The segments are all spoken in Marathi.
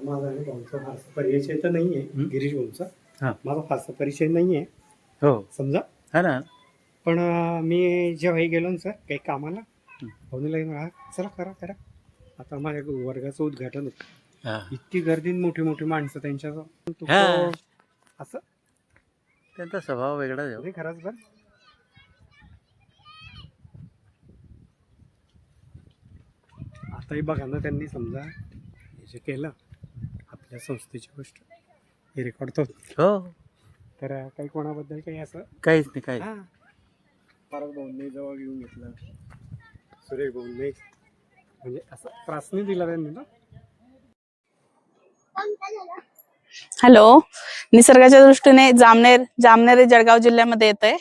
माझा आणि भाऊचा फारसा परिचय तर नाही आहे, गिरीश भाऊचा. हां, माझा फारसा परिचय नाही आहे. हो समजा, हा ना. पण मी जेव्हाही गेलो ना सर काही कामाला, भाऊने लागेल चला करा करा. आता माझ्या वर्गाचं उद्घाटन होतं, इतकी गर्दी, मोठी मोठी माणसं त्यांच्या असं त्यांचा स्वभाव वेगळा आहे खरंच. बरं आताही बघा ना, त्यांनी समजा हे जे केलं आपल्या संस्थेची गोष्ट हे रेकॉर्ड तो हो, तर काही कोणाबद्दल काही असं काहीच नाही. काही परत भाऊंनी जवळ घेऊन घेतलं, सुरेश भाऊंनी म्हणजे असं त्रास नाही दिला त्यांनी ना. हॅलो, निसर्गाच्या दृष्टीने जामनेर जळगाव जिल्ह्यामध्ये येतंय.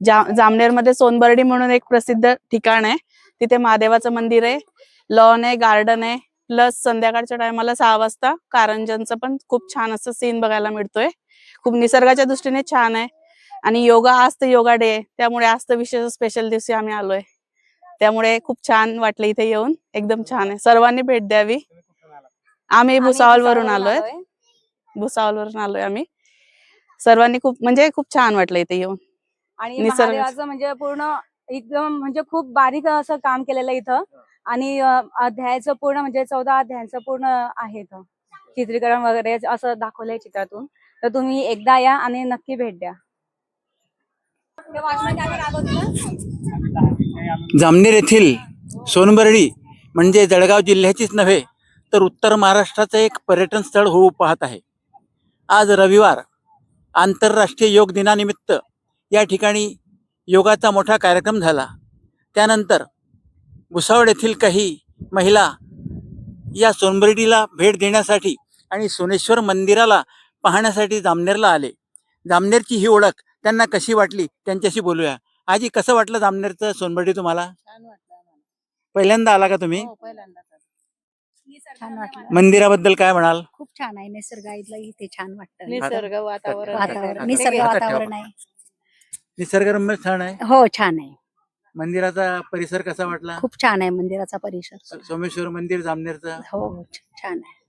जामनेरमध्ये सोनबर्डी म्हणून एक प्रसिद्ध ठिकाण आहे. तिथे महादेवाचं मंदिर आहे, लॉन आहे, गार्डन आहे. प्लस संध्याकाळच्या टायमाला 6 वाजता कारंजांचं पण खूप छान असं सीन बघायला मिळतोय. खूप निसर्गाच्या दृष्टीने छान आहे. आणि आज तर योगा डे आहे, त्यामुळे आज तर विशेष स्पेशल दिवशी आम्ही आलोय. त्यामुळे खूप छान वाटलं इथे येऊन, एकदम छान आहे. सर्वांनी भेट द्यावी. आम्ही भुसावळवरून आलोय आम्ही. सर्वांनी खूप छान वाटलं इथे येऊन. आणि महादेवाचं म्हणजे पूर्ण एकदम म्हणजे खूप बारीक असं काम केलेलं इथं. आणि अध्यायाचं पूर्ण म्हणजे 14 अध्यायांचं पूर्ण आहे इथं चित्रीकरण वगैरे असं दाखवलंय चित्रातून. तर तुम्ही एकदा या आणि नक्की भेट द्या. जामनेर येथील सोनबर्डी म्हणजे जळगाव जिल्ह्याचीच नव्हे तर उत्तर महाराष्ट्राचं एक पर्यटन स्थळ होऊ पाहत आहे. आज रविवार, आंतरराष्ट्रीय योग दिनानिमित्त या ठिकाणी योगाचा मोठा कार्यक्रम झाला. त्यानंतर भुसावळ येथील काही महिला या सोनबर्डीला भेट देण्यासाठी आणि सोनेश्वर मंदिराला पाहण्यासाठी जामनेरला आले. जामनेरची ही ओळख त्यांना कशी वाटली त्यांच्याशी बोलूया. आजी, कसं वाटलं जामनेरचं सोनबर्डी तुम्हाला? छान वाटलं आम्हाला. पहिल्यांदा आला का तुम्ही? हो, पहिल्यांदा. छान वाटलं. मंदिराबद्दल काय म्हणाल? खूप छान आहे. निसर्ग इथे छान वाटतं. निसर्ग वातावरण वातावरण आहे. निसर्गरम्य छान आहे. हो, छान आहे. मंदिराचा परिसर कसा वाटला? खूप छान आहे मंदिराचा परिसर. सोमेश्वर मंदिर जामनेरचं हो, छान आहे.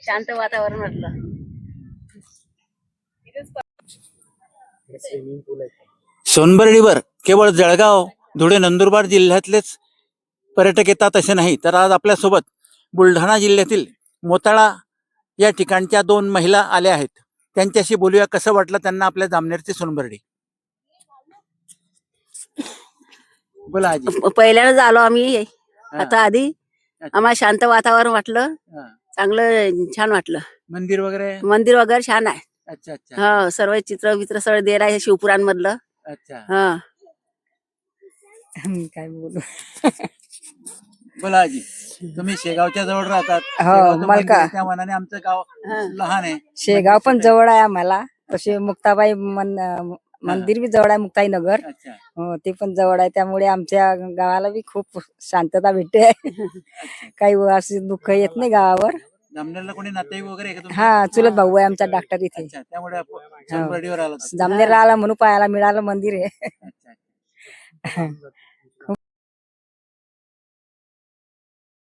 शांत वातावरण वाटलं. सोनबर्डीवर केवळ जळगाव, धुळे, नंदुरबार जिल्ह्यातलेच पर्यटक येतात असे नाही, तर आज आपल्यासोबत बुलढाणा जिल्ह्यातील मोताळा या ठिकाणच्या 2 महिला आल्या आहेत. त्यांच्याशी बोलूया, कसं वाटलं त्यांना आपल्या जामनेरची सोनबर्डी. बोला आजी. पहिल्यांदाच आलो आम्ही. आता आधी आम्हाला शांत वातावरण वाटलं, चांगलं छान वाटलं. मंदिर वगैरे छान आहे. अच्छा अच्छा. हा, सर्व चित्र सगळं देर आहे शिवपुराणमधलं. अच्छा. हा, काय बोलू. बोला आजी, तुम्ही शेगावच्या जवळ राहतात. हो, मलका. त्या मनाने आमचं गाव लहान आहे. शेगाव पण जवळ आहे आम्हाला. तसे मुक्ताबाई मंदिर बी जवळ आहे, मुक्ताई नगर. अच्छा. हो, ते पण जवळ आहे. त्यामुळे आमच्या गावाला बी खूप शांतता भेटते. काही असे दुःख येत नाही गावावर. जामनेरला कोणी नातेवाईक वगैरे आहे का तुमचे? हा, चुलत भाऊ आहे आमचा डॉक्टर इथे. अच्छा, त्यामुळे सोनबर्डीवर आला. जामनेरला आला म्हणून पाहायला मिळालं मंदिर आहे. अच्छा.